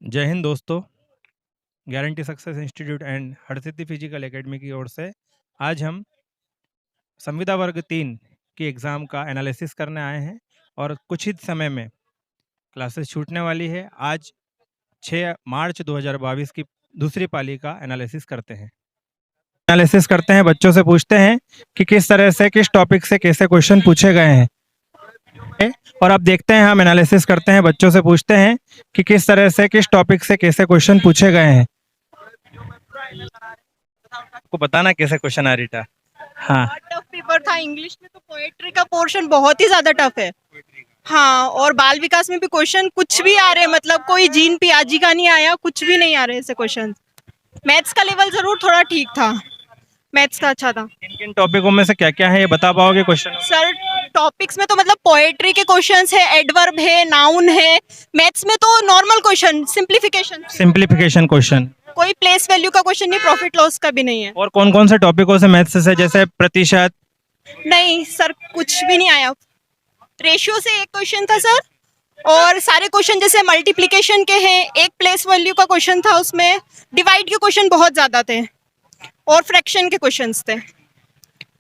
जय हिंद दोस्तों। Guarantee success institute and Harsiddhi physical academy की ओर से आज हम संविदा वर्ग 3 की एग्ज़ाम का एनालिसिस करने आए हैं और कुछ ही समय में क्लासेस छूटने वाली है। आज 6 मार्च 2022 की दूसरी पाली का एनालिसिस करते हैं। बच्चों से पूछते हैं कि किस तरह से किस टॉपिक से कैसे क्वेश्चन पूछे गए हैं और अब देखते हैं, हम एनालिसिस करते हैं, बच्चों से पूछते हैं कि किस तरह से किस टॉपिक से कैसे क्वेश्चन पूछे गए हैं। आपको बताना कैसे क्वेश्चन आ रहा। हाँ, टफ पेपर था। इंग्लिश में तो पोएट्री का पोर्शन बहुत ही ज्यादा टफ है। हाँ, और बाल विकास में भी क्वेश्चन कुछ भी आ रहे हैं, मतलब कोई जीन पियाजी का नहीं आया, कुछ भी नहीं आ रहे ऐसे क्वेश्चन। मैथ्स का लेवल जरूर थोड़ा ठीक था, मैथ्स का अच्छा था। किन किन टॉपिकों में से क्या क्या है ये बता पाओगे क्वेश्चन? सर टॉपिक्स में तो मतलब पोएट्री के क्वेश्चंस है, एडवर्ब है, नाउन है। मैथ्स में तो नॉर्मल क्वेश्चन, सिंप्लीफिकेशन क्वेश्चन, कोई प्लेस वैल्यू का क्वेश्चन नहीं, प्रॉफिट लॉस का भी नहीं है। और कौन कौन से टॉपिकों से मैथ्स से, जैसे प्रतिशत? नहीं सर, कुछ भी नहीं आया। रेशियो से एक क्वेश्चन था सर, और सारे क्वेश्चन जैसे मल्टीप्लिकेशन के हैं, एक प्लेस वैल्यू का क्वेश्चन था, उसमें डिवाइड के क्वेश्चन बहुत ज्यादा थे और फ्रैक्शन के क्वेश्चंस थे।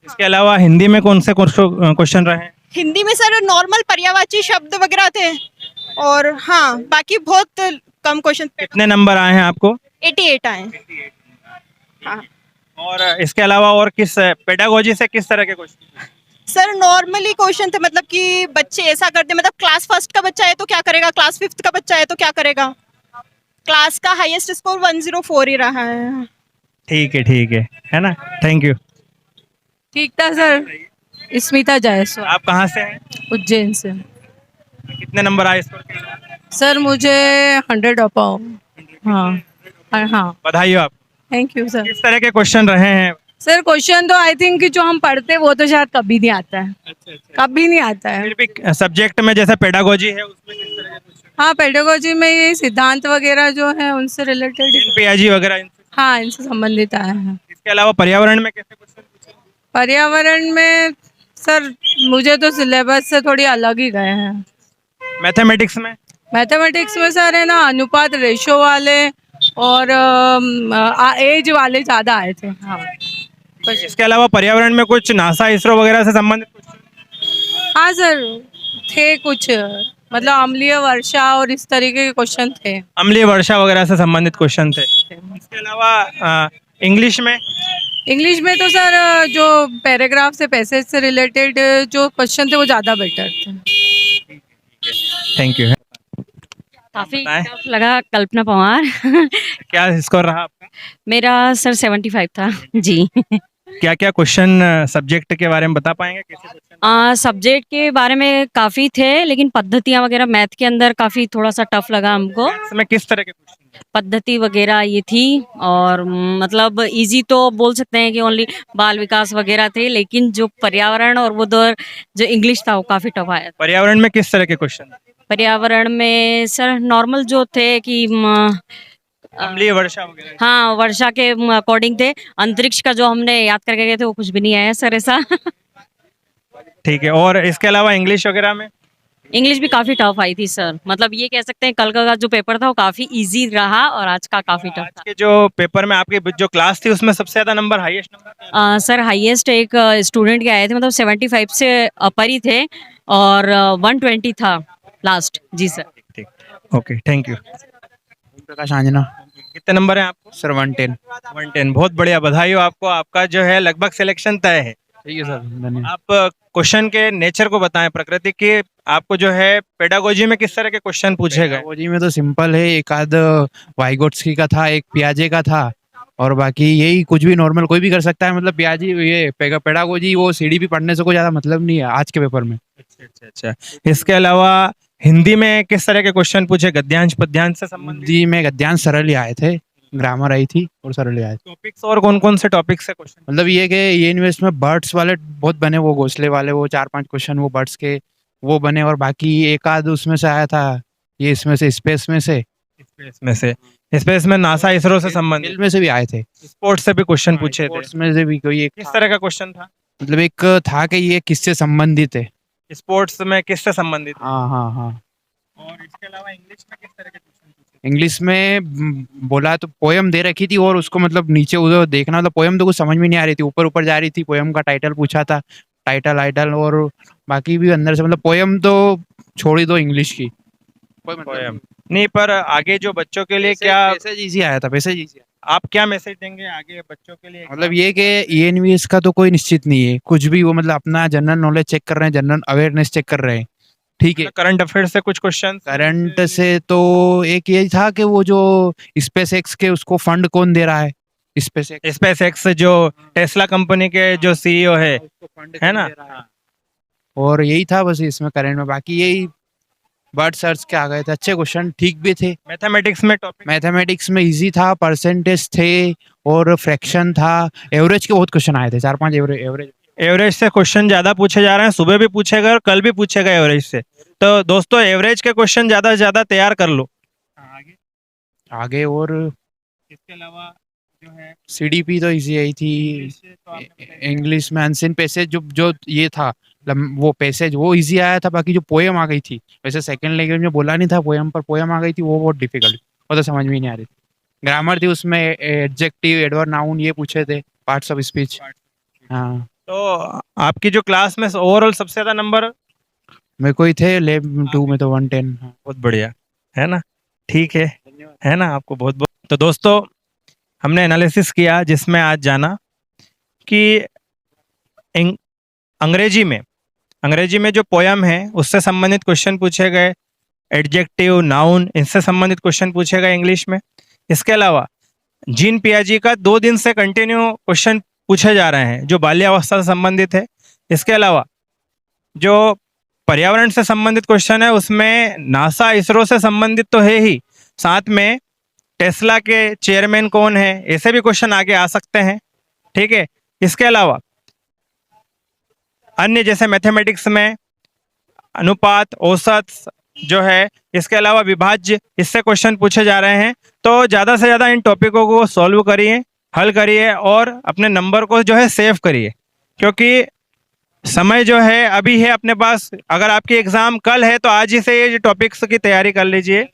इसके अलावा हिंदी में कौन से क्वेश्चन रहे हैं? हिंदी में सर नॉर्मल पर्यायवाची शब्द वगैरह थे, और हाँ बाकी बहुत कम क्वेश्चन। कितने नंबर आए हैं आपको? 88 आए। हाँ और इसके अलावा और किस पेडागोजी से किस तरह के क्वेश्चन? सर नॉर्मली क्वेश्चन थे, मतलब कि बच्चे ऐसा करते, मतलब क्लास फर्स्ट का बच्चा है तो क्या करेगा, क्लास फिफ्थ का बच्चा है तो क्या करेगा। क्लास का हाईएस्ट स्कोर 104 ही रहा है। ठीक है ना। Thank you. ठीक था सर। स्मिता जायसवाल, आप कहाँ से हैं? उज्जैन से। कितने नंबर आए स्कोर के? सर मुझे 100 अपाओ। हाँ हाँ, बधाई हो आप। Thank you sir. किस तरह के क्वेश्चन रहे हैं? सर क्वेश्चन तो आई थिंक कि जो हम पढ़ते हैं वो तो शायद कभी नहीं आता है, कभी नहीं आता है। फिर भी सब्जेक्ट में जैसे पेडागोजी है उसमें किस तरह के क्वेश्चन? हाँ, पेडागोजी में ये सिद्धांत वगैरह जो है उनसे रिलेटेड, पियाजी वगैरह हाँ इनसे संबंधित आया है। इसके अलावा पर्यावरण में कैसे क्वेश्चन पूछे? पर्यावरण में सर मुझे तो सिलेबस से थोड़ी अलग ही गए हैं। मैथमेटिक्स में? मैथमेटिक्स में सर है ना, अनुपात रेशो वाले और एज वाले ज़्यादा आए थे। हाँ, इसके अलावा पर्यावरण में कुछ नासा इसरो वगैरह से संबंधित क्वेश्चन? हाँ सर थे कुछ, मतलब अम्लीय वर्षा और इस तरीके के क्वेश्चन थे। अम्लीय वर्षा वगैरह से संबंधित क्वेश्चन थे। इसके अलावा इंग्लिश में? इंग्लिश में तो सर जो पैराग्राफ से पैसेज से रिलेटेड जो क्वेश्चन थे वो ज़्यादा बेटर थे। Thank you. काफी बताएं। टफ लगा। कल्पना पवार। क्या स्कोर रहा आपका? मेरा सर 75 था जी। क्या क्या क्वेश्चन सब्जेक्ट के बारे में बता पाएंगे? कैसे क्वेश्चन? सब्जेक्ट के बारे में काफी थे, लेकिन पद्धतियां वगैरह मैथ के अंदर काफी थोड़ा सा टफ लगा हमको। इसमें किस तरह के क्वेश्चन? पद्धति वगैरह ये थी, और मतलब इजी तो बोल सकते हैं कि ओनली बाल विकास वगैरह थे, लेकिन जो पर्यावरण और वो दौर जो इंग्लिश था वो काफी टफ आया था। पर्यावरण में किस तरह के क्वेश्चन? पर्यावरण में सर नॉर्मल जो थे कि अम्लीय वर्षा वगैरह? हाँ, वर्षा के अकॉर्डिंग थे। अंतरिक्ष का जो हमने याद करके गए थे वो कुछ भी नहीं आया सर ऐसा। ठीक है। और इसके अलावा इंग्लिश वगैरह में? इंग्लिश भी काफी टफ आई थी सर, मतलब ये कह सकते हैं कल का जो पेपर था वो काफी इजी रहा और आज का काफी टफ आज के जो पेपर में आपकी जो क्लास थी उसमें सबसे ज्यादा नंबर, हाईएस्ट नंबर? था। सर हाईएस्ट एक स्टूडेंट के आए थे, मतलब 75 से अपर ही थे, और 120 था लास्ट जी सर। ठीक। Okay, thank you. Prakash Anjana. कितने नंबर हैं आपको? सर 110। 110। बहुत बढ़िया, बधाई हो आपको। आपका जो है लगभग सिलेक्शन तय है। ठीक है सर, धन्यवाद। आप क्वेश्चन के नेचर को बताएं, प्रकृति के। आपको जो है पेडागोजी में किस तरह के क्वेश्चन पूछे गए? पेडागोजी में तो सिंपल है, एक आध वाइगोट्स्की का था, एक पियाजे का था, और बाकी यही कुछ भी नॉर्मल कोई भी कर सकता है। मतलब पियाजी ये पेडागोजी वो सीडीपी पढ़ने से कोई ज्यादा मतलब नहीं है आज के पेपर में। अच्छा। इसके अलावा हिंदी में किस तरह के क्वेश्चन पूछे? गद्यांश पद्यांश से संबंधित? हिंदी में गद्यांश सरल ही आए थे, ग्रामर आई थी और सरल ही आए थे। टॉपिक्स और कौन कौन से टॉपिक से क्वेश्चन? मतलब ये कि ये यूनिवर्सिटी में बर्ड्स वाले बहुत बने, वो घोंसले वाले, वो 4-5 क्वेश्चन वो बर्ड्स के वो बने, और बाकी एक आध उसमें से आया था, ये इसमें से स्पेस में से, स्पेस में नासा इसरो से संबंधित? खेल में से भी आए थे, स्पोर्ट्स से भी क्वेश्चन पूछे थे? स्पोर्ट्स में से भी कोई एक किस तरह का क्वेश्चन था? मतलब एक था कि ये किससे संबंधित है। स्पोर्ट्स में किससे संबंधित? हाँ हाँ हाँ। और इसके अलावा इंग्लिश में किस तरह के क्वेश्चन पूछे? इंग्लिश में बोला तो पोयम दे रखी थी और उसको मतलब नीचे उधर देखना, मतलब पोयम तो कुछ समझ में नहीं आ रही थी, ऊपर ऊपर जा रही थी। पोयम का टाइटल पूछा था, टाइटल आइटल, और बाकी भी अंदर से मतलब पोयम तो छोड़ ही दो इंग्लिश की। कोई मतलब पोयम नहीं, पर आगे जो बच्चों के लिए क्या मैसेज इजी आया था, मैसेज इजी आया। आप क्या मैसेज देंगे आगे बच्चों के लिए? मतलब ये कि ईएनवीएस का तो कोई निश्चित नहीं है कुछ भी, वो मतलब अपना जनरल नॉलेज चेक कर रहे हैं, जनरल अवेयरनेस चेक कर रहे हैं, ठीक है। करंट अफेयर से कुछ क्वेश्चन? करंट से तो एक ये था कि वो जो स्पेस एक्स के उसको फंड कौन दे रहा है, स्पेस एक्स स्पेस एक्स जो टेस्ला कंपनी के जो सीईओ है उसको फंड है कौन ना? दे रहा है। और यही था बस इसमें करंट में, बाकी यही वर्ड सर्च के आ गए थे, अच्छे क्वेश्चन ठीक भी थे। मैथमेटिक्स में टॉपिक मैथमेटिक्स में इजी था, परसेंटेज थे और फ्रैक्शन था। एवरेज के बहुत क्वेश्चन आए थे, 4-5 एवरेज। एवरेज से क्वेश्चन ज्यादा पूछे जा रहे हैं, सुबह भी पूछेगा और कल भी पूछेगा एवरेज से। तो दोस्तों एवरेज के क्वेश्चन ज्यादा से ज्यादा तैयार कर लो। आगे और इसके अलावा जो है सीडीपी तो इजी आई थी। इंग्लिश में अनसीन पैसेज जो ये था, वो पैसेज वो इजी आया था, बाकी जो पोएम आ गई थी, वैसे सेकंड लैंग्वेज में बोला नहीं था पोएम, पर पोएम आ गई थी, वो बहुत डिफिकल्ट, वो तो समझ में ही नहीं आ रही थी। ग्रामर थी उसमें, एडजेक्टिव, एडवर्ब, नाउन ये पूछे थे, पार्ट्स ऑफ स्पीच। हाँ, तो आपकी जो क्लास में ओवरऑल सबसे ज्यादा नंबर? मेरे को ही थे लैब 2 में तो 110। बहुत बढ़िया है ना, ठीक है ना, आपको बहुत बहुत। तो दोस्तों हमने एनालिसिस किया जिसमें आज जाना कि अंग्रेजी में जो पोयम है उससे संबंधित क्वेश्चन पूछे गए, एडजेक्टिव, नाउन, इनसे संबंधित क्वेश्चन पूछे गए इंग्लिश में। इसके अलावा जीन पियाजी का 2 दिन से कंटिन्यू क्वेश्चन पूछे जा रहे हैं जो बाल्यावस्था से संबंधित है। इसके अलावा जो पर्यावरण से संबंधित क्वेश्चन है उसमें नासा इसरो से संबंधित तो है ही, साथ में टेस्ला के चेयरमैन कौन है, ऐसे भी क्वेश्चन आगे आ सकते हैं, ठीक है। इसके अलावा अन्य जैसे मैथमेटिक्स में अनुपात, औसत जो है, इसके अलावा विभाज्य, इससे क्वेश्चन पूछे जा रहे हैं। तो ज़्यादा से ज़्यादा इन टॉपिकों को सॉल्व करिए, हल करिए और अपने नंबर को जो है सेव करिए, क्योंकि समय जो है अभी है अपने पास। अगर आपकी एग्ज़ाम कल है तो आज ही से ये टॉपिक्स की तैयारी कर लीजिए।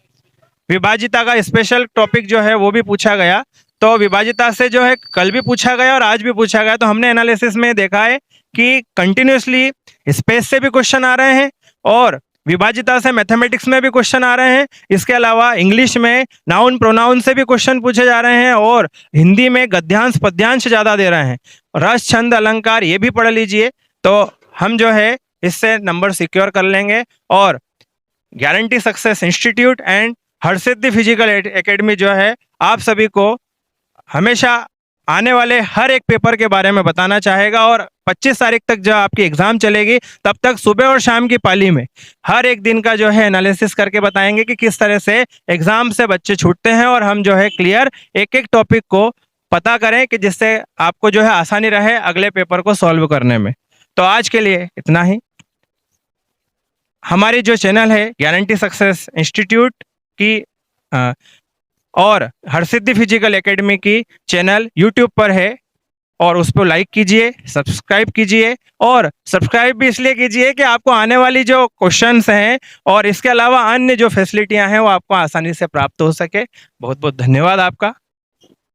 विभाजिता का स्पेशल टॉपिक जो है वो भी पूछा गया, तो विभाजिता से जो है कल भी पूछा गया और आज भी पूछा गया। तो हमने एनालिसिस में देखा है कि कंटिन्यूसली स्पेस से भी क्वेश्चन आ रहे हैं और विभाजिता से मैथमेटिक्स में भी क्वेश्चन आ रहे हैं। इसके अलावा इंग्लिश में नाउन प्रोनाउन से भी क्वेश्चन पूछे जा रहे हैं और हिंदी में गद्यांश पद्यांश ज़्यादा दे रहे हैं। रस, छंद, अलंकार ये भी पढ़ लीजिए, तो हम जो है इससे नंबर सिक्योर कर लेंगे। और guarantee success institute and Harsiddhi physical academy जो है आप सभी को हमेशा आने वाले हर एक पेपर के बारे में बताना चाहेगा। और 25 तारीख तक जब आपकी एग्ज़ाम चलेगी तब तक सुबह और शाम की पाली में हर एक दिन का जो है एनालिसिस करके बताएंगे कि किस तरह से एग्ज़ाम से बच्चे छूटते हैं और हम जो है क्लियर एक एक टॉपिक को पता करें कि जिससे आपको जो है आसानी रहे अगले पेपर को सॉल्व करने में। तो आज के लिए इतना ही। हमारी जो चैनल है गारंटी सक्सेस इंस्टीट्यूट की और हरसिद्धि फिजिकल एकेडमी की चैनल यूट्यूब पर है और उस पर लाइक कीजिए, सब्सक्राइब कीजिए। और सब्सक्राइब भी इसलिए कीजिए कि आपको आने वाली जो क्वेश्चंस हैं और इसके अलावा अन्य जो फैसिलिटियां हैं वो आपको आसानी से प्राप्त हो सके। बहुत बहुत धन्यवाद आपका।